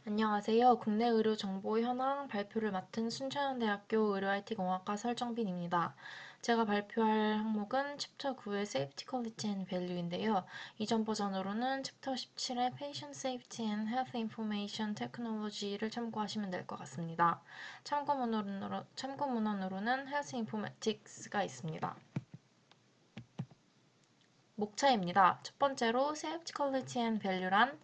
안녕하세요. 국내 의료 정보 현황 발표를 맡은 순천향대학교 의료-IT공학과 설정빈입니다. 제가 발표할 항목은 챕터 9의 Safety, Quality and Value인데요. 이전 버전으로는 챕터 17의 Patient Safety and Health Information Technology를 참고하시면 될 것 같습니다. 참고문헌으로는 Health Informatics가 있습니다. 목차입니다. 첫 번째로 Safety, Quality and Value란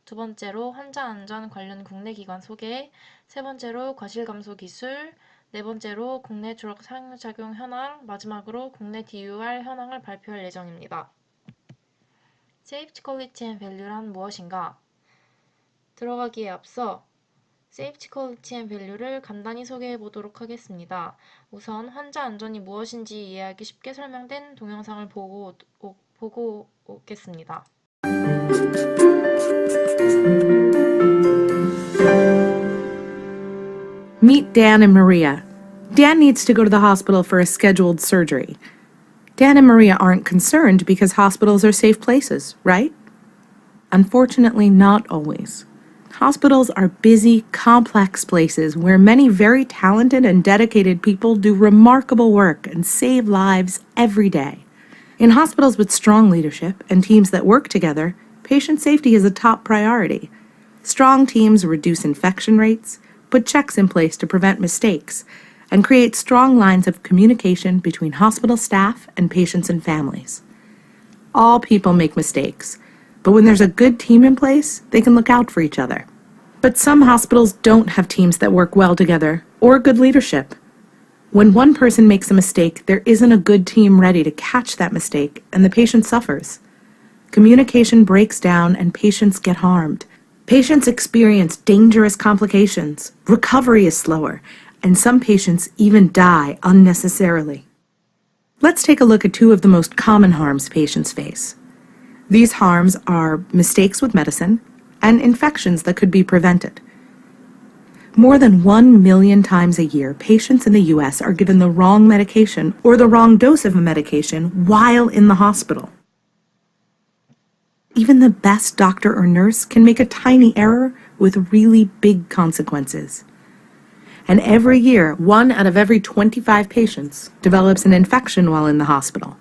두 번째로 환자 안전 관련 국내 기관 소개, 세 번째로 과실 감소 기술, 네 번째로 국내 드럭 상용작용 현황, 마지막으로 국내 DUR 현황을 발표할 예정입니다. Safety, Quality and Value란 무엇인가? 들어가기에 앞서 Safety, Quality and Value를 간단히 소개해 보도록 하겠습니다. 우선 환자 안전이 무엇인지 이해하기 쉽게 설명된 동영상을 보고 오겠습니다. Meet Dan and Maria. Dan needs to go to the hospital for a scheduled surgery. Dan and Maria aren't concerned because hospitals are safe places, right? Unfortunately, not always. Hospitals are busy, complex places where many very talented and dedicated people do remarkable work and save lives every day. In hospitals with strong leadership and teams that work together, patient safety is a top priority. Strong teams reduce infection rates, put checks in place to prevent mistakes, and create strong lines of communication between hospital staff and patients and families. All people make mistakes, but when there's a good team in place, they can look out for each other. But some hospitals don't have teams that work well together or good leadership. When one person makes a mistake, there isn't a good team ready to catch that mistake, and the patient suffers. Communication breaks down and patients get harmed. Patients experience dangerous complications, recovery is slower, and some patients even die unnecessarily. Let's take a look at two of the most common harms patients face. These harms are mistakes with medicine and infections that could be prevented. More than 1 million times a year, patients in the U.S. are given the wrong medication or the wrong dose of a medication while in the hospital. Even the best doctor or nurse can make a tiny error with really big consequences. And every year, 1 out of every 25 patients develops an infection while in the hospital.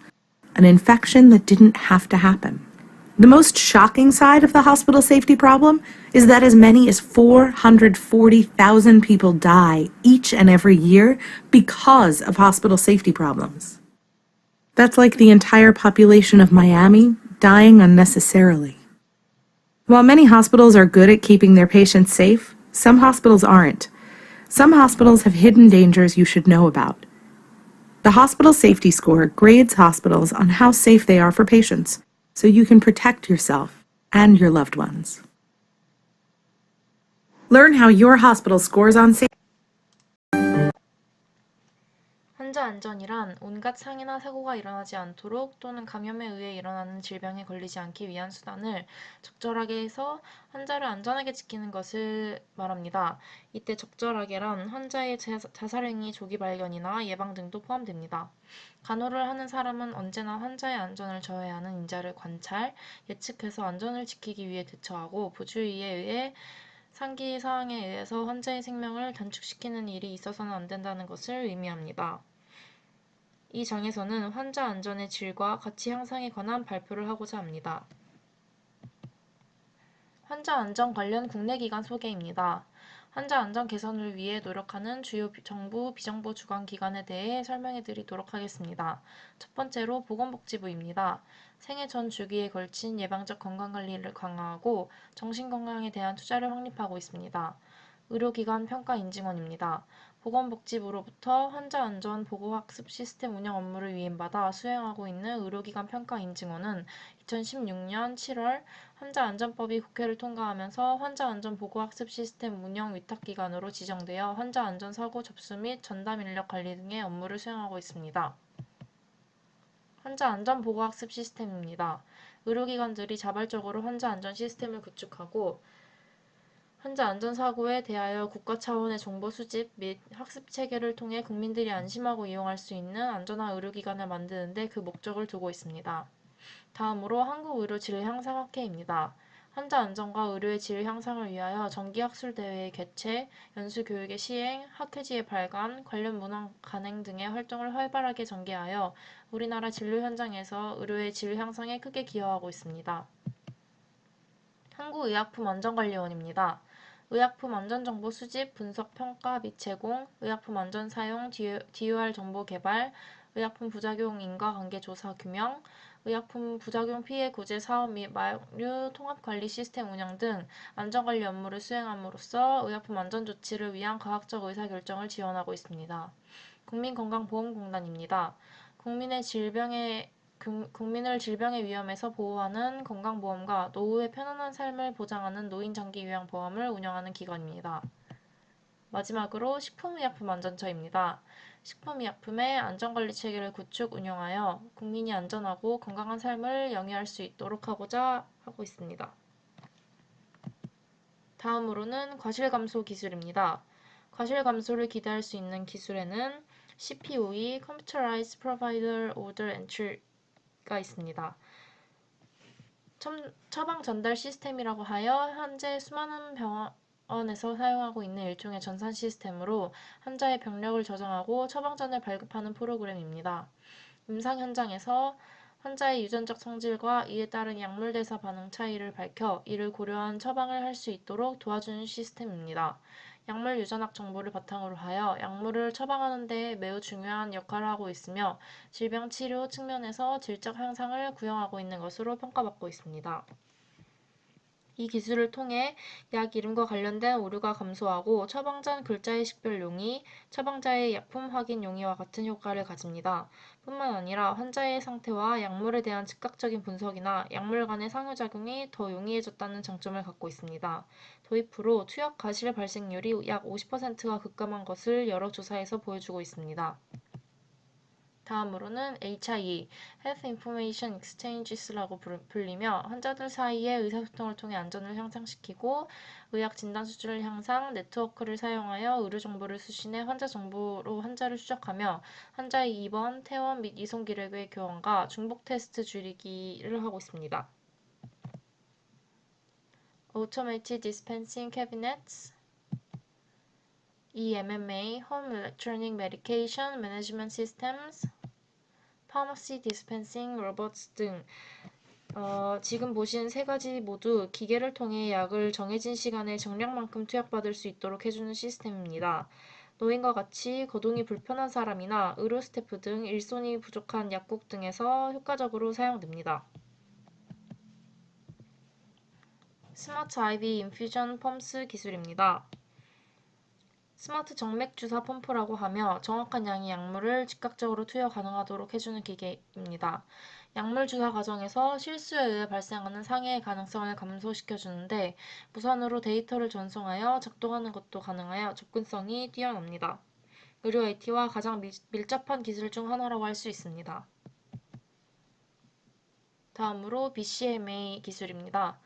An infection that didn't have to happen. The most shocking side of the hospital safety problem is that as many as 440,000 people die each and every year because of hospital safety problems. That's like the entire population of Miami dying unnecessarily. While many hospitals are good at keeping their patients safe, some hospitals aren't. Some hospitals have hidden dangers you should know about. The Hospital Safety Score grades hospitals on how safe they are for patients, so you can protect yourself and your loved ones. Learn how your hospital scores on safety. 환자 안전이란 온갖 상해나 사고가 일어나지 않도록 또는 감염에 의해 일어나는 질병에 걸리지 않기 위한 수단을 적절하게 해서 환자를 안전하게 지키는 것을 말합니다. 이때 적절하게란 환자의 자살행위 조기 발견이나 예방 등도 포함됩니다. 간호를 하는 사람은 언제나 환자의 안전을 저해하는 인자를 관찰, 예측해서 안전을 지키기 위해 대처하고 부주의에 의해 상기 사항에 의해서 환자의 생명을 단축시키는 일이 있어서는 안 된다는 것을 의미합니다. 이 장에서는 환자 안전의 질과 가치 향상에 관한 발표를 하고자 합니다. 환자 안전 관련 국내 기관 소개입니다. 환자 안전 개선을 위해 노력하는 주요 정부, 비정부 주관 기관에 대해 설명해 드리도록 하겠습니다. 첫 번째로 보건복지부입니다. 생애 전 주기에 걸친 예방적 건강관리를 강화하고 정신건강에 대한 투자를 확립하고 있습니다. 의료기관 평가인증원입니다. 보건복지부로부터 환자안전 보고학습 시스템 운영 업무를 위임받아 수행하고 있는 의료기관 평가인증원은 2016년 7월 환자안전법이 국회를 통과하면서 환자안전 보고학습 시스템 운영 위탁기관으로 지정되어 환자안전사고 접수 및 전담 인력 관리 등의 업무를 수행하고 있습니다. 환자안전 보고학습 시스템입니다. 의료기관들이 자발적으로 환자안전 시스템을 구축하고 환자 안전사고에 대하여 국가 차원의 정보 수집 및 학습 체계를 통해 국민들이 안심하고 이용할 수 있는 안전한 의료기관을 만드는 데 그 목적을 두고 있습니다. 다음으로 한국의료질향상학회입니다. 환자 안전과 의료의 질 향상을 위하여 정기학술대회의 개최, 연수교육의 시행, 학회지의 발간, 관련 문항 간행 등의 활동을 활발하게 전개하여 우리나라 진료 현장에서 의료의 질 향상에 크게 기여하고 있습니다. 한국의약품안전관리원입니다. 의약품 안전정보 수집, 분석, 평가 및 제공, 의약품 안전 사용, DUR 정보 개발, 의약품 부작용 인과관계 조사 규명, 의약품 부작용 피해 구제 사업 및 마약류 통합관리 시스템 운영 등 안전관리 업무를 수행함으로써 의약품 안전 조치를 위한 과학적 의사결정을 지원하고 있습니다. 국민건강보험공단입니다. 국민을 질병의 위험에서 보호하는 건강보험과 노후의 편안한 삶을 보장하는 노인장기요양보험을 운영하는 기관입니다. 마지막으로 식품의약품안전처입니다. 식품의약품의 안전관리 체계를 구축, 운영하여 국민이 안전하고 건강한 삶을 영위할 수 있도록 하고자 하고 있습니다. 다음으로는 과실감소 기술입니다. 과실감소를 기대할 수 있는 기술에는 CPOE, Computerized Provider Order Entry가 있습니다. 처방 전달 시스템이라고 하여 현재 수많은 병원에서 사용하고 있는 일종의 전산 시스템으로 환자의 병력을 저장하고 처방전을 발급하는 프로그램입니다. 임상 현장에서 환자의 유전적 성질과 이에 따른 약물 대사 반응 차이를 밝혀 이를 고려한 처방을 할 수 있도록 도와주는 시스템입니다. 약물 유전학 정보를 바탕으로 하여 약물을 처방하는 데 매우 중요한 역할을 하고 있으며 질병 치료 측면에서 질적 향상을 구현하고 있는 것으로 평가받고 있습니다. 이 기술을 통해 약 이름과 관련된 오류가 감소하고 처방전 글자의 식별 용이, 처방자의 약품 확인 용이와 같은 효과를 가집니다. 뿐만 아니라 환자의 상태와 약물에 대한 즉각적인 분석이나 약물 간의 상호작용이 더 용이해졌다는 장점을 갖고 있습니다. 도입 후로 투약 과실 발생률이 약 50%가 급감한 것을 여러 조사에서 보여주고 있습니다. 다음으로는 HIE, Health Information Exchanges라고 불리며 환자들 사이의 의사소통을 통해 안전을 향상시키고 의학 진단 수준을 향상, 네트워크를 사용하여 의료 정보를 수신해 환자 정보로 환자를 추적하며 환자의 입원, 퇴원 및 이송 기록의 교환과 중복 테스트 줄이기를 하고 있습니다. Automated Dispensing Cabinets, EMMA, Home Electronic Medication Management Systems, 파머시 디스펜싱 로봇 등 지금 보신 세 가지 모두 기계를 통해 약을 정해진 시간에 정량만큼 투약받을 수 있도록 해주는 시스템입니다. 노인과 같이 거동이 불편한 사람이나 의료 스태프 등 일손이 부족한 약국 등에서 효과적으로 사용됩니다. 스마트 IV 인퓨전 펌스 기술입니다. 스마트 정맥 주사 펌프라고 하며 정확한 양의 약물을 즉각적으로 투여 가능하도록 해주는 기계입니다. 약물 주사 과정에서 실수에 의해 발생하는 상해의 가능성을 감소시켜주는데 무선으로 데이터를 전송하여 작동하는 것도 가능하여 접근성이 뛰어납니다. 의료 IT와 가장 밀접한 기술 중 하나라고 할 수 있습니다. 다음으로 BCMA 기술입니다.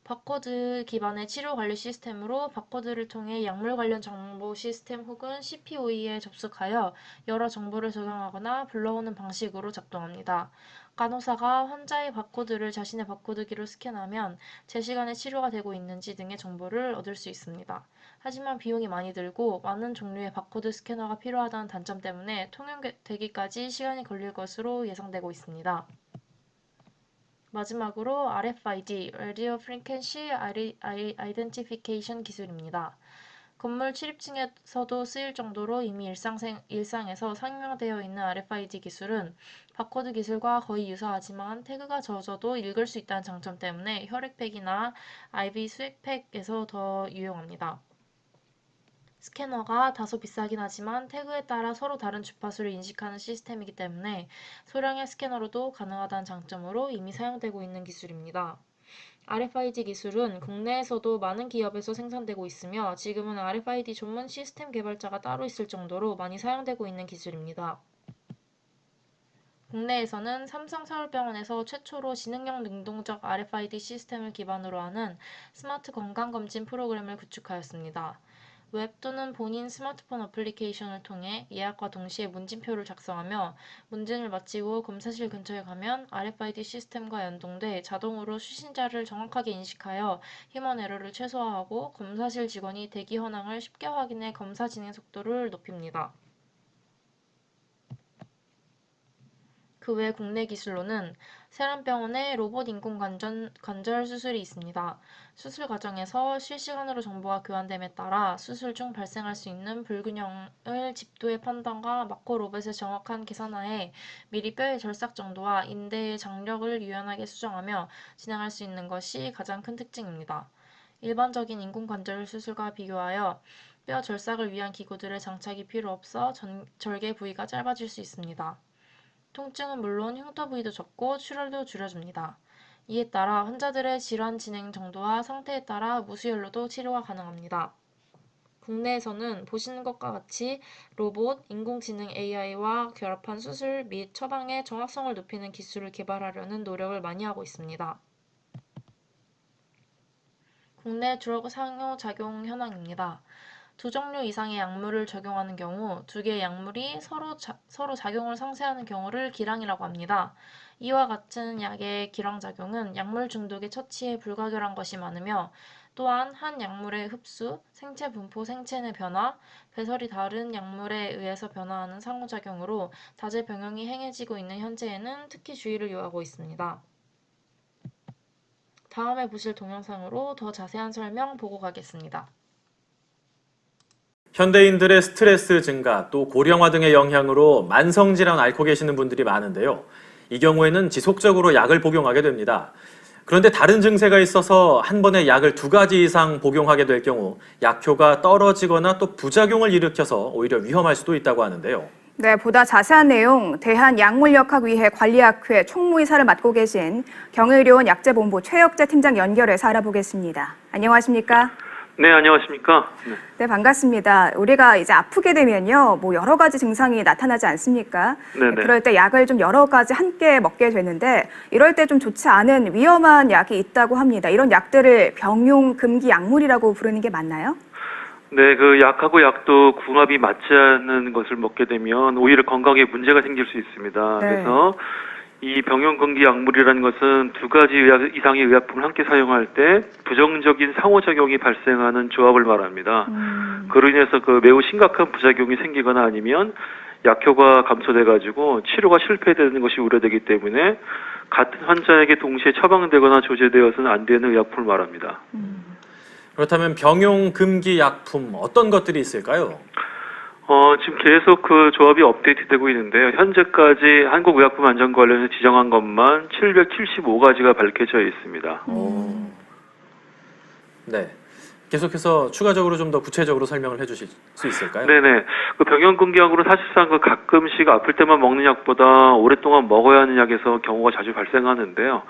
바코드 기반의 치료 관리 시스템으로 바코드를 통해 약물 관련 정보 시스템 혹은 CPOE에 접속하여 여러 정보를 저장하거나 불러오는 방식으로 작동합니다. 간호사가 환자의 바코드를 자신의 바코드기로 스캔하면 제 시간에 치료가 되고 있는지 등의 정보를 얻을 수 있습니다. 하지만 비용이 많이 들고 많은 종류의 바코드 스캐너가 필요하다는 단점 때문에 통용되기까지 시간이 걸릴 것으로 예상되고 있습니다. 마지막으로 RFID, Radio Frequency Identification 기술입니다. 건물 출입증에서도 쓰일 정도로 이미 일상에서 상용화되어 있는 RFID 기술은 바코드 기술과 거의 유사하지만 태그가 젖어도 읽을 수 있다는 장점 때문에 혈액팩이나 IV 수액팩에서 더 유용합니다. 스캐너가 다소 비싸긴 하지만 태그에 따라 서로 다른 주파수를 인식하는 시스템이기 때문에 소량의 스캐너로도 가능하다는 장점으로 이미 사용되고 있는 기술입니다. RFID 기술은 국내에서도 많은 기업에서 생산되고 있으며 지금은 RFID 전문 시스템 개발자가 따로 있을 정도로 많이 사용되고 있는 기술입니다. 국내에서는 삼성서울병원에서 최초로 지능형 능동적 RFID 시스템을 기반으로 하는 스마트 건강검진 프로그램을 구축하였습니다. 웹 또는 본인 스마트폰 어플리케이션을 통해 예약과 동시에 문진표를 작성하며 문진을 마치고 검사실 근처에 가면 RFID 시스템과 연동돼 자동으로 수신자를 정확하게 인식하여 휴먼 에러를 최소화하고 검사실 직원이 대기 현황을 쉽게 확인해 검사 진행 속도를 높입니다. 그 외 국내 기술로는 세란병원의 로봇 인공 관절 수술이 있습니다. 수술 과정에서 실시간으로 정보가 교환됨에 따라 수술 중 발생할 수 있는 불균형을 집도의 판단과 마코 로봇의 정확한 계산하에 미리 뼈의 절삭 정도와 인대의 장력을 유연하게 수정하며 진행할 수 있는 것이 가장 큰 특징입니다. 일반적인 인공 관절 수술과 비교하여 뼈 절삭을 위한 기구들의 장착이 필요 없어 절개 부위가 짧아질 수 있습니다. 통증은 물론 흉터 부위도 적고 출혈도 줄여줍니다. 이에 따라 환자들의 질환 진행 정도와 상태에 따라 무수혈로도 치료가 가능합니다. 국내에서는 보시는 것과 같이 로봇, 인공지능 AI와 결합한 수술 및 처방의 정확성을 높이는 기술을 개발하려는 노력을 많이 하고 있습니다. 국내 드러그 상호작용 현황입니다. 두 종류 이상의 약물을 적용하는 경우 두 개의 약물이 서로 작용을 상쇄하는 경우를 기량이라고 합니다. 이와 같은 약의 기량작용은 약물 중독의 처치에 불가결한 것이 많으며 또한 한 약물의 흡수, 생체 분포 생체 내 변화, 배설이 다른 약물에 의해서 변화하는 상호작용으로 자재 병용이 행해지고 있는 현재에는 특히 주의를 요하고 있습니다. 다음에 보실 동영상으로 더 자세한 설명 보고 가겠습니다. 현대인들의 스트레스 증가, 또 고령화 등의 영향으로 만성질환 앓고 계시는 분들이 많은데요. 이 경우에는 지속적으로 약을 복용하게 됩니다. 그런데 다른 증세가 있어서 한 번에 약을 2가지 이상 복용하게 될 경우 약효가 떨어지거나 또 부작용을 일으켜서 오히려 위험할 수도 있다고 하는데요. 네, 보다 자세한 내용 대한약물역학위회 관리학회 총무이사를 맡고 계신 경의료원 약제본부 최혁재 팀장 연결해서 알아보겠습니다. 안녕하십니까? 네, 안녕하십니까? 네, 반갑습니다. 우리가 이제 아프게 되면요, 여러 가지 증상이 나타나지 않습니까? 네네. 그럴 때 약을 좀 여러 가지 함께 먹게 되는데, 이럴 때 좀 좋지 않은 위험한 약이 있다고 합니다. 이런 약들을 병용 금기 약물이라고 부르는 게 맞나요? 네, 그 약하고 약도 궁합이 맞지 않는 것을 먹게 되면 오히려 건강에 문제가 생길 수 있습니다. 네. 그래서 이 병용금기 약물이라는 것은 2가지 이상의 의약품을 함께 사용할 때 부정적인 상호작용이 발생하는 조합을 말합니다. 그로 인해서 그 매우 심각한 부작용이 생기거나 아니면 약효가 감소돼가지고 치료가 실패되는 것이 우려되기 때문에 같은 환자에게 동시에 처방되거나 조제되어서는 안 되는 의약품을 말합니다. 그렇다면 병용 금기 약품 어떤 것들이 있을까요? 지금 계속 그 조합이 업데이트되고 있는데요. 현재까지 한국의약품안전관련해서 지정한 것만 775가지가 밝혀져 있습니다. 네. 계속해서 추가적으로 좀 더 구체적으로 설명을 해주실 수 있을까요? 네네. 그 병용금기약으로 사실상 그 가끔씩 아플 때만 먹는 약보다 오랫동안 먹어야 하는 약에서 경우가 자주 발생하는데요.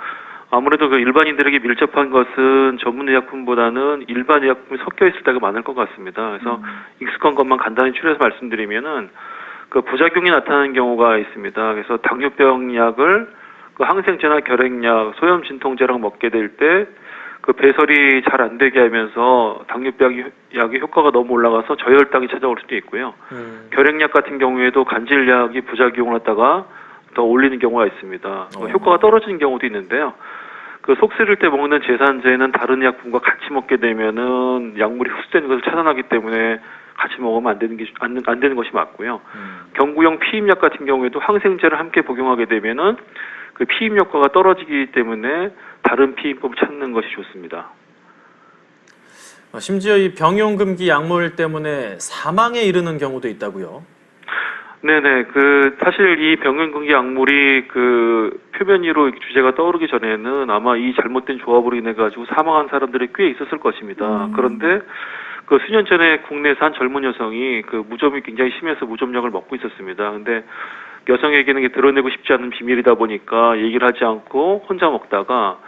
아무래도 그 일반인들에게 밀접한 것은 전문 의약품보다는 일반 의약품이 섞여 있을 때가 많을 것 같습니다. 그래서 익숙한 것만 간단히 추려서 말씀드리면은 그 부작용이 나타나는 경우가 있습니다. 그래서 당뇨병 약을 그 항생제나 결핵약, 소염 진통제랑 먹게 될 때 그 배설이 잘 안 되게 하면서 당뇨병 약의 효과가 너무 올라가서 저혈당이 찾아올 수도 있고요. 결핵약 같은 경우에도 간질약이 부작용을 하다가 더 올리는 경우가 있습니다. 효과가 떨어지는 경우도 있는데요. 그 속 쓰릴 때 먹는 제산제는 다른 약품과 같이 먹게 되면은 약물이 흡수되는 것을 차단하기 때문에 같이 먹으면 안 되는 것이 맞고요. 경구용 피임약 같은 경우에도 항생제를 함께 복용하게 되면은 그 피임 효과가 떨어지기 때문에 다른 피임법을 찾는 것이 좋습니다. 심지어 이 병용 금기 약물 때문에 사망에 이르는 경우도 있다고요? 네네. 그 사실 이 병용금기 약물이 그 표면 위로 주제가 떠오르기 전에는 아마 이 잘못된 조합으로 인해 가지고 사망한 사람들이 꽤 있었을 것입니다. 그런데 그 수년 전에 국내에서 한 젊은 여성이 그 무좀이 굉장히 심해서 무좀약을 먹고 있었습니다. 근데 여성에게는 이게 드러내고 싶지 않은 비밀이다 보니까 얘기를 하지 않고 혼자 먹다가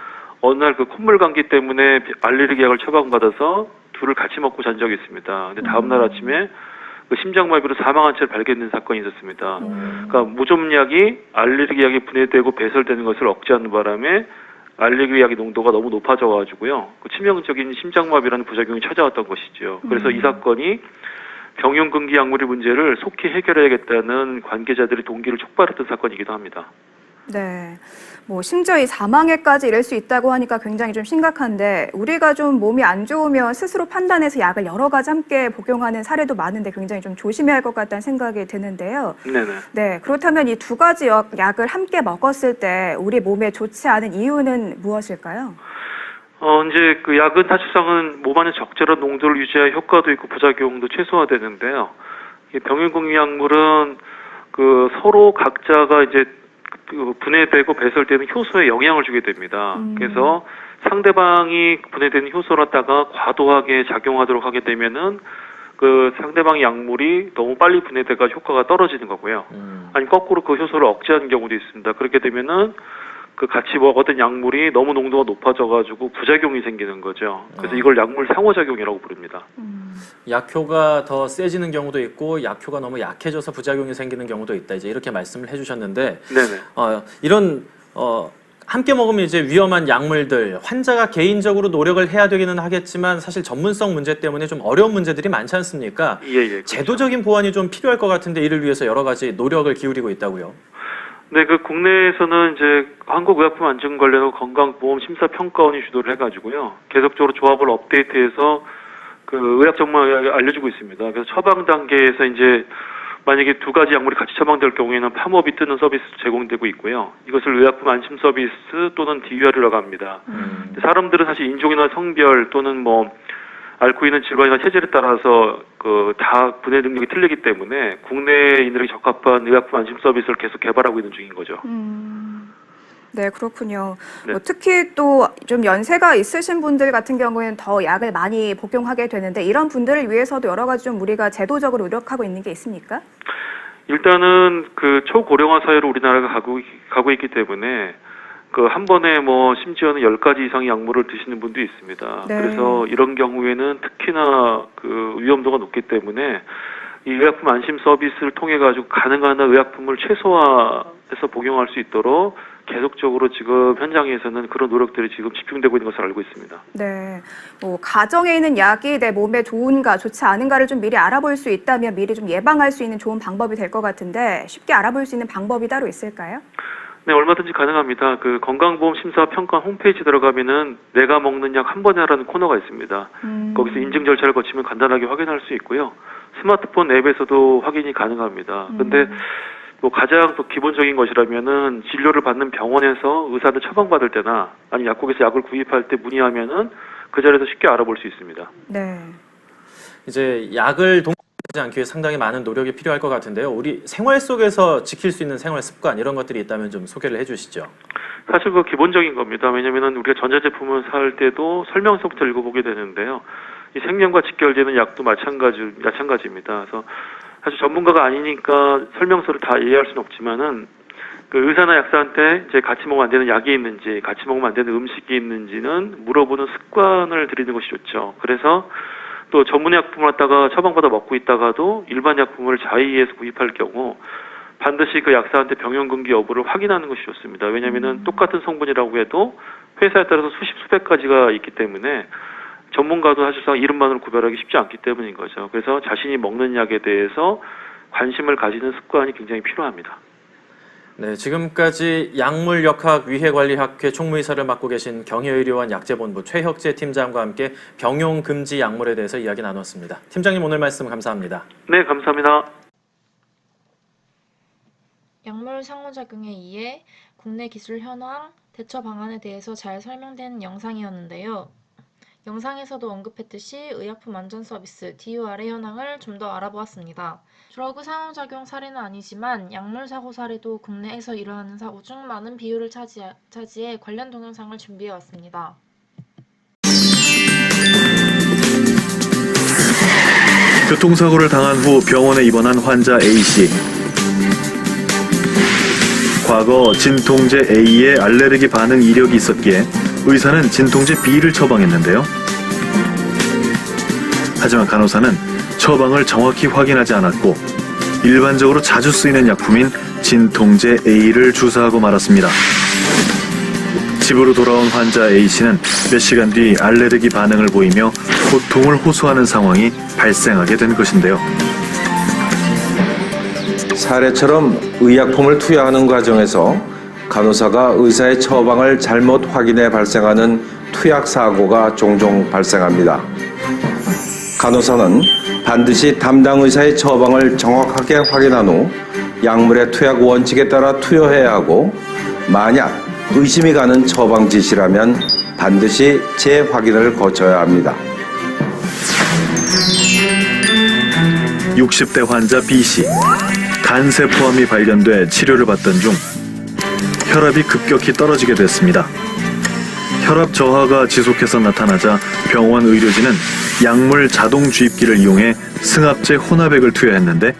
어느 날 그 콧물 감기 때문에 알레르기 약을 처방받아서 둘을 같이 먹고 잔 적이 있습니다. 근데 다음 날 아침에 그 심장마비로 사망한 채로 발견된 사건이 있었습니다. 그러니까 무좀약이 알레르기 약에 분해되고 배설되는 것을 억제하는 바람에 알레르기 약의 농도가 너무 높아져가지고요. 그 치명적인 심장마비라는 부작용이 찾아왔던 것이죠. 그래서 이 사건이 병용금기 약물의 문제를 속히 해결해야겠다는 관계자들의 동기를 촉발했던 사건이기도 합니다. 네. 뭐 심지어 이 사망에까지 이를 수 있다고 하니까 굉장히 좀 심각한데 우리가 좀 몸이 안 좋으면 스스로 판단해서 약을 여러 가지 함께 복용하는 사례도 많은데 굉장히 좀 조심해야 할 것 같다는 생각이 드는데요. 네네. 네. 그렇다면 이 두 가지 약을 함께 먹었을 때 우리 몸에 좋지 않은 이유는 무엇일까요? 이제 그 약은 사실상은 몸 안에 적절한 농도를 유지할 효과도 있고 부작용도 최소화되는데요. 이 병용금기 약물은 그 서로 각자가 이제 그 분해되고 배설되는 효소에 영향을 주게 됩니다. 그래서 상대방이 분해되는 효소를 갖다가 과도하게 작용하도록 하게 되면은 그 상대방의 약물이 너무 빨리 분해돼가 효과가 떨어지는 거고요. 아니 거꾸로 그 효소를 억제하는 경우도 있습니다. 그렇게 되면은 그 같이 먹었던 약물이 너무 농도가 높아져가지고 부작용이 생기는 거죠. 그래서 이걸 약물 상호작용이라고 부릅니다. 약효가 더 세지는 경우도 있고 약효가 너무 약해져서 부작용이 생기는 경우도 있다. 이제 이렇게 말씀을 해주셨는데 네네. 이런 함께 먹으면 이제 위험한 약물들 환자가 개인적으로 노력을 해야 되기는 하겠지만 사실 전문성 문제 때문에 좀 어려운 문제들이 많지 않습니까? 예, 그렇죠. 제도적인 보완이 좀 필요할 것 같은데 이를 위해서 여러 가지 노력을 기울이고 있다고요. 네, 그 국내에서는 이제 한국의약품안전관리원 건강보험심사평가원이 주도를 해가지고요. 계속적으로 조합을 업데이트해서 그 의학 전문을 알려주고 있습니다. 그래서 처방 단계에서 이제 만약에 두 가지 약물이 같이 처방될 경우에는 팜업이 뜨는 서비스도 제공되고 있고요. 이것을 의약품 안심 서비스 또는 DUR이라고 합니다. 사람들은 사실 인종이나 성별 또는 뭐 앓고 있는 질환이나 체질에 따라서 그 다 분해 능력이 틀리기 때문에 국내인들에게 적합한 의약품 안심 서비스를 계속 개발하고 있는 중인 거죠. 네, 그렇군요. 네. 뭐 특히 또 좀 연세가 있으신 분들 같은 경우에는 더 약을 많이 복용하게 되는데 이런 분들을 위해서도 여러 가지 좀 우리가 제도적으로 노력하고 있는 게 있습니까? 일단은 그 초고령화 사회로 우리나라가 가고 있기 때문에 그 한 번에 뭐 심지어는 10가지 이상의 약물을 드시는 분도 있습니다. 네. 그래서 이런 경우에는 특히나 그 위험도가 높기 때문에 이 의약품 안심 서비스를 통해 가지고 가능한 한 의약품을 최소화해서 복용할 수 있도록 계속적으로 지금 현장에서는 그런 노력들이 지금 집중되고 있는 것을 알고 있습니다. 네, 뭐 가정에 있는 약이 내 몸에 좋은가 좋지 않은가를 좀 미리 알아볼 수 있다면 미리 좀 예방할 수 있는 좋은 방법이 될 것 같은데 쉽게 알아볼 수 있는 방법이 따로 있을까요? 네, 얼마든지 가능합니다. 그 건강보험심사평가 홈페이지 들어가면은 내가 먹는 약 한 번에 하라는 코너가 있습니다. 거기서 인증 절차를 거치면 간단하게 확인할 수 있고요. 스마트폰 앱에서도 확인이 가능합니다. 근데 뭐 가장 또 기본적인 것이라면은 진료를 받는 병원에서 의사한테 처방받을 때나 아니 약국에서 약을 구입할 때 문의하면은 그 자리에서 쉽게 알아볼 수 있습니다. 네. 이제 약을 동반하지 않기 위해 상당히 많은 노력이 필요할 것 같은데요. 우리 생활 속에서 지킬 수 있는 생활 습관 이런 것들이 있다면 좀 소개를 해주시죠. 사실 그 기본적인 겁니다. 왜냐면은 우리가 전자제품을 살 때도 설명서부터 읽어보게 되는데요. 이 생명과 직결되는 약도 마찬가지입니다. 그래서 사실 전문가가 아니니까 설명서를 다 이해할 수는 없지만은 그 의사나 약사한테 이제 같이 먹으면 안 되는 약이 있는지, 같이 먹으면 안 되는 음식이 있는지는 물어보는 습관을 들이는 것이 좋죠. 그래서 또 전문 약품을 갖다가 처방받아 먹고 있다가도 일반 약품을 자의해서 구입할 경우 반드시 그 약사한테 병용금기 여부를 확인하는 것이 좋습니다. 왜냐하면은 똑같은 성분이라고 해도 회사에 따라서 수백 가지가 있기 때문에 전문가도 사실상 이름만으로 구별하기 쉽지 않기 때문인 거죠. 그래서 자신이 먹는 약에 대해서 관심을 가지는 습관이 굉장히 필요합니다. 네, 지금까지 약물역학위해관리학회 총무이사를 맡고 계신 경희의료원 약제본부 최혁재 팀장과 함께 병용금지 약물에 대해서 이야기 나눴습니다. 팀장님 오늘 말씀 감사합니다. 네, 감사합니다. 약물 상호작용에 의해 국내 기술 현황, 대처 방안에 대해서 잘 설명된 영상이었는데요. 영상에서도 언급했듯이 의약품 안전 서비스 DUR의 현황을 좀 더 알아보았습니다. 드러그 상호작용 사례는 아니지만 약물 사고 사례도 국내에서 일어나는 사고 중 많은 비율을 차지해 관련 동영상을 준비해왔습니다. 교통사고를 당한 후 병원에 입원한 환자 A씨. 과거 진통제 A에 알레르기 반응 이력이 있었기에 의사는 진통제 B를 처방했는데요. 하지만 간호사는 처방을 정확히 확인하지 않았고 일반적으로 자주 쓰이는 약품인 진통제 A를 주사하고 말았습니다. 집으로 돌아온 환자 A씨는 몇 시간 뒤 알레르기 반응을 보이며 고통을 호소하는 상황이 발생하게 된 것인데요. 사례처럼 의약품을 투여하는 과정에서 간호사가 의사의 처방을 잘못 확인해 발생하는 투약 사고가 종종 발생합니다. 간호사는 반드시 담당 의사의 처방을 정확하게 확인한 후 약물의 투약 원칙에 따라 투여해야 하고, 만약 의심이 가는 처방 지시라면 반드시 재확인을 거쳐야 합니다. 60대 환자 B씨. 간세포암이 발견돼 치료를 받던 중 혈압이 급격히 떨어지게 됐습니다. 혈압 저하가 지속해서 나타나자 병원 의료진은 약물 자동 주입기를 이용해 승합제 혼합액을 투여했는데,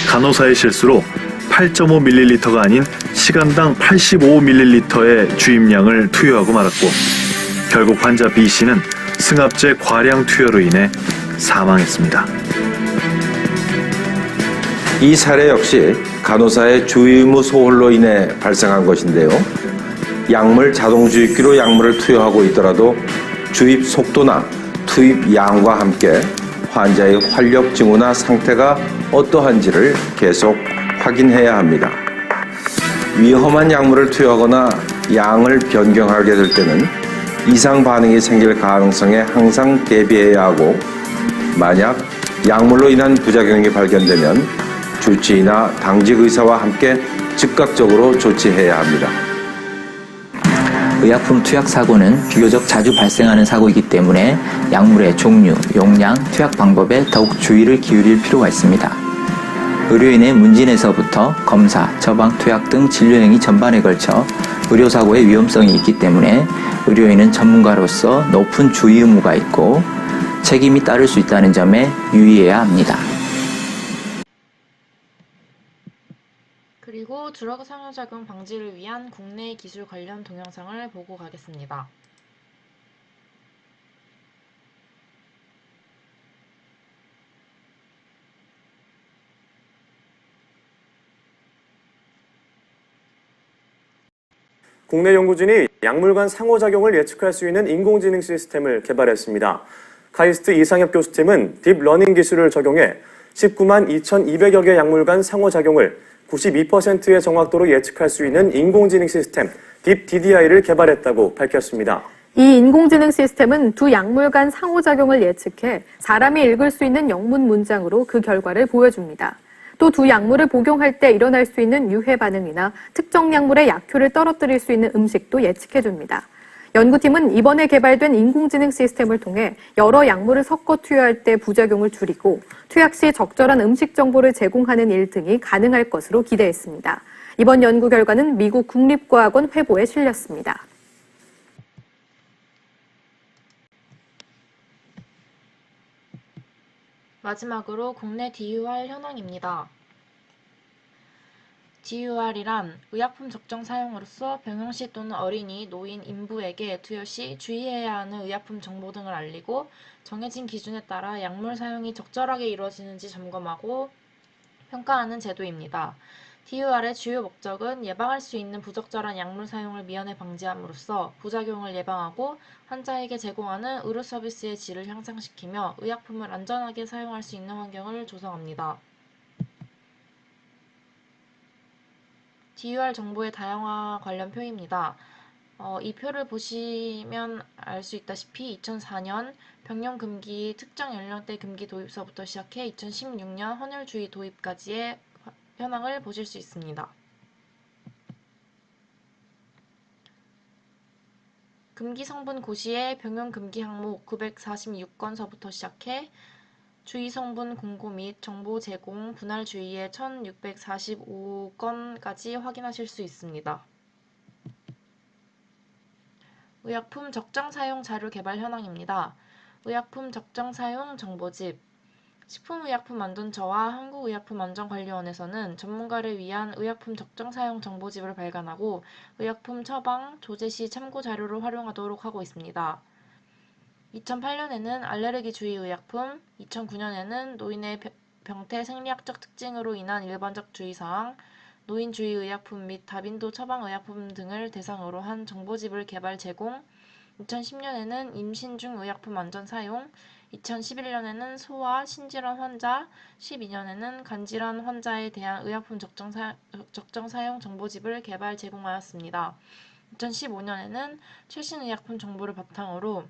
간호사의 실수로 8.5ml가 아닌 시간당 85ml의 주입량을 투여하고 말았고, 결국 환자 B씨는 승합제 과량 투여로 인해 사망했습니다. 이 사례 역시 간호사의 주의의무 소홀로 인해 발생한 것인데요. 약물 자동 주입기로 약물을 투여하고 있더라도 주입 속도나 투입 양과 함께 환자의 활력 징후나 상태가 어떠한지를 계속 확인해야 합니다. 위험한 약물을 투여하거나 양을 변경하게 될 때는 이상 반응이 생길 가능성에 항상 대비해야 하고, 만약 약물로 인한 부작용이 발견되면 주치의나 당직 의사와 함께 즉각적으로 조치해야 합니다. 의약품 투약 사고는 비교적 자주 발생하는 사고이기 때문에 약물의 종류, 용량, 투약 방법에 더욱 주의를 기울일 필요가 있습니다. 의료인의 문진에서부터 검사, 처방, 투약 등 진료 행위 전반에 걸쳐 의료사고의 위험성이 있기 때문에 의료인은 전문가로서 높은 주의 의무가 있고 책임이 따를 수 있다는 점에 유의해야 합니다. 그리고 드러그 상호작용 방지를 위한 국내 기술 관련 동영상을 보고 가겠습니다. 국내 연구진이 약물 간 상호작용을 예측할 수 있는 인공지능 시스템을 개발했습니다. 카이스트 이상엽 교수팀은 딥러닝 기술을 적용해 19만 2,200여 개 약물 간 상호작용을 92%의 정확도로 예측할 수 있는 인공지능 시스템 딥DDI를 개발했다고 밝혔습니다. 이 인공지능 시스템은 두 약물 간 상호작용을 예측해 사람이 읽을 수 있는 영문 문장으로 그 결과를 보여줍니다. 또 두 약물을 복용할 때 일어날 수 있는 유해 반응이나 특정 약물의 약효를 떨어뜨릴 수 있는 음식도 예측해줍니다. 연구팀은 이번에 개발된 인공지능 시스템을 통해 여러 약물을 섞어 투여할 때 부작용을 줄이고 투약 시 적절한 음식 정보를 제공하는 일 등이 가능할 것으로 기대했습니다. 이번 연구 결과는 미국 국립과학원 회보에 실렸습니다. 마지막으로 국내 DUR 현황입니다. DUR이란 의약품 적정 사용으로서 병용시 또는 어린이, 노인, 인부에게 투여 시 주의해야 하는 의약품 정보 등을 알리고 정해진 기준에 따라 약물 사용이 적절하게 이루어지는지 점검하고 평가하는 제도입니다. DUR의 주요 목적은 예방할 수 있는 부적절한 약물 사용을 미연에 방지함으로써 부작용을 예방하고 환자에게 제공하는 의료 서비스의 질을 향상시키며 의약품을 안전하게 사용할 수 있는 환경을 조성합니다. DUR 정보의 다양화 관련 표입니다. 이 표를 보시면 알 수 있다시피 2004년 병용 금기 특정 연령대 금기 도입서부터 시작해 2016년 헌혈주의 도입까지의 현황을 보실 수 있습니다. 금기 성분 고시의 병용 금기 항목 946건서부터 시작해 주의 성분 공고 및 정보 제공 분할 주의의 1645건까지 확인하실 수 있습니다. 의약품 적정 사용 자료 개발 현황입니다. 의약품 적정 사용 정보집 식품의약품안전처와 한국의약품안전관리원에서는 전문가를 위한 의약품 적정 사용 정보집을 발간하고 의약품 처방, 조제 시 참고 자료로 활용하도록 하고 있습니다. 2008년에는 알레르기 주의 의약품, 2009년에는 노인의 병태 생리학적 특징으로 인한 일반적 주의사항, 노인주의 의약품 및 다빈도 처방의약품 등을 대상으로 한 정보집을 개발 제공, 2010년에는 임신 중 의약품 안전 사용, 2011년에는 소아, 신질환 환자, 12년에는 간질환 환자에 대한 의약품 적정 사용 정보집을 개발 제공하였습니다. 2015년에는 최신 의약품 정보를 바탕으로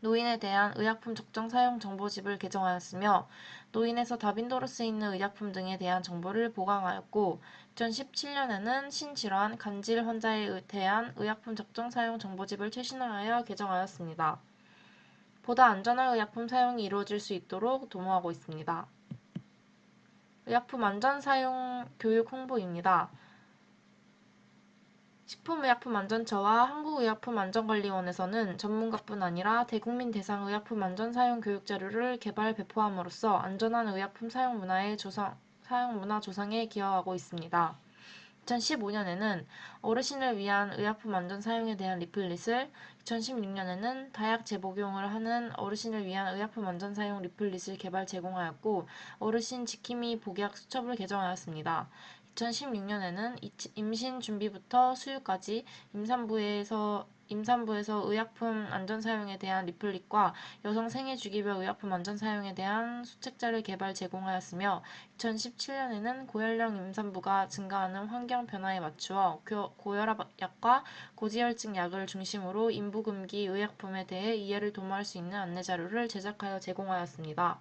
노인에 대한 의약품 적정 사용 정보집을 개정하였으며 노인에서 다빈도로 쓰이는 의약품 등에 대한 정보를 보강하였고 2017년에는 신질환, 간질 환자에 대한 의약품 적정 사용 정보집을 최신화하여 개정하였습니다. 보다 안전한 의약품 사용이 이루어질 수 있도록 도모하고 있습니다. 의약품 안전 사용 교육 홍보입니다. 식품의약품안전처와 한국의약품안전관리원에서는 전문가뿐 아니라 대국민 대상 의약품 안전 사용 교육 자료를 개발 배포함으로써 안전한 의약품 사용 문화 조성에 기여하고 있습니다. 2015년에는 어르신을 위한 의약품 안전 사용에 대한 리플릿을, 2016년에는 다약 재복용을 하는 어르신을 위한 의약품 안전 사용 리플릿을 개발 제공하였고 어르신 지킴이 복약 수첩을 개정하였습니다. 2016년에는 임신 준비부터 수유까지 임산부에서 의약품 안전 사용에 대한 리플릿과 여성 생애 주기별 의약품 안전 사용에 대한 수책자를 개발 제공하였으며 2017년에는 고연령 임산부가 증가하는 환경 변화에 맞추어 고혈압 약과 고지혈증 약을 중심으로 임부금기 의약품에 대해 이해를 도모할 수 있는 안내 자료를 제작하여 제공하였습니다.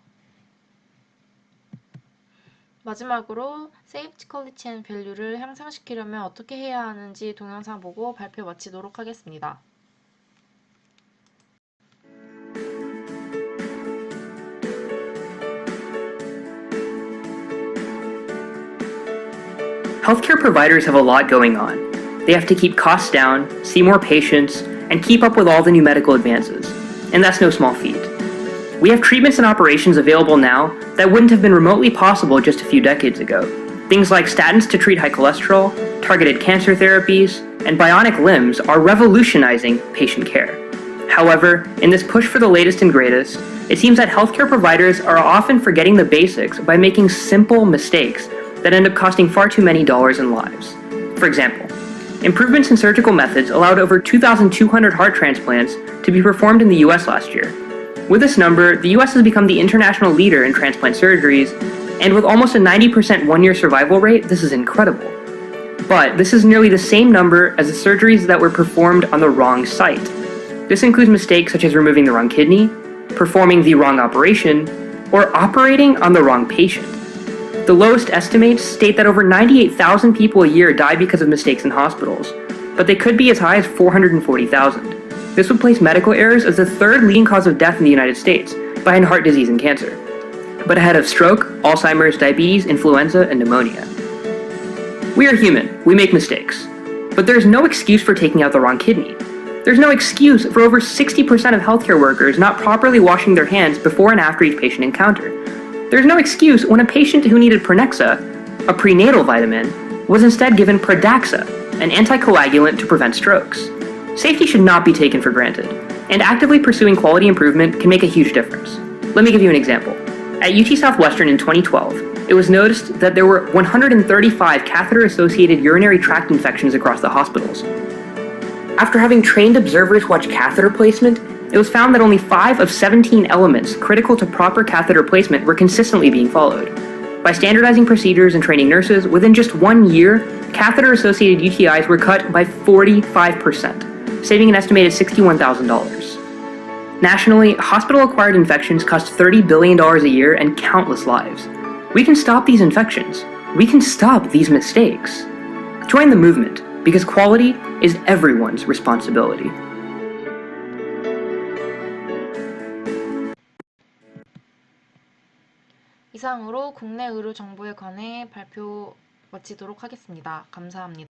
마지막으로 Safety, Quality and Value를 향상시키려면 어떻게 해야 하는지 동영상 보고 발표 마치도록 하겠습니다. Healthcare providers have a lot going on. They have to keep costs down, see more patients, and keep up with all the new medical advances. And that's no small feat. We have treatments and operations available now that wouldn't have been remotely possible just a few decades ago. Things like statins to treat high cholesterol, targeted cancer therapies, and bionic limbs are revolutionizing patient care. However, in this push for the latest and greatest, it seems that healthcare providers are often forgetting the basics by making simple mistakes that end up costing far too many dollars and lives. For example, improvements in surgical methods allowed over 2,200 heart transplants to be performed in the US last year. With this number, the US has become the international leader in transplant surgeries, and with almost a 90% one-year survival rate, this is incredible. But this is nearly the same number as the surgeries that were performed on the wrong site. This includes mistakes such as removing the wrong kidney, performing the wrong operation, or operating on the wrong patient. The lowest estimates state that over 98,000 people a year die because of mistakes in hospitals, but they could be as high as 440,000. This would place medical errors as the third leading cause of death in the United States, behind heart disease and cancer, but ahead of stroke, Alzheimer's, diabetes, influenza, and pneumonia. We are human, we make mistakes, but there's no excuse for taking out the wrong kidney. There's no excuse for over 60% of healthcare workers not properly washing their hands before and after each patient encounter. There's no excuse when a patient who needed Prenexa, a prenatal vitamin, was instead given Pradaxa, an anticoagulant to prevent strokes. Safety should not be taken for granted, and actively pursuing quality improvement can make a huge difference. Let me give you an example. At UT Southwestern in 2012, it was noticed that there were 135 catheter-associated urinary tract infections across the hospitals. After having trained observers watch catheter placement, it was found that only 5 of 17 elements critical to proper catheter placement were consistently being followed. By standardizing procedures and training nurses, within just 1 year, catheter-associated UTIs were cut by 45%. Saving an estimated $61,000. Nationally, hospital-acquired infections cost $30 billion a year and countless lives. We can stop these infections. We can stop these mistakes. Join the movement, because quality is everyone's responsibility. 이상으로 국내 의료 정보에 관해 발표 마치도록 하겠습니다. 감사합니다.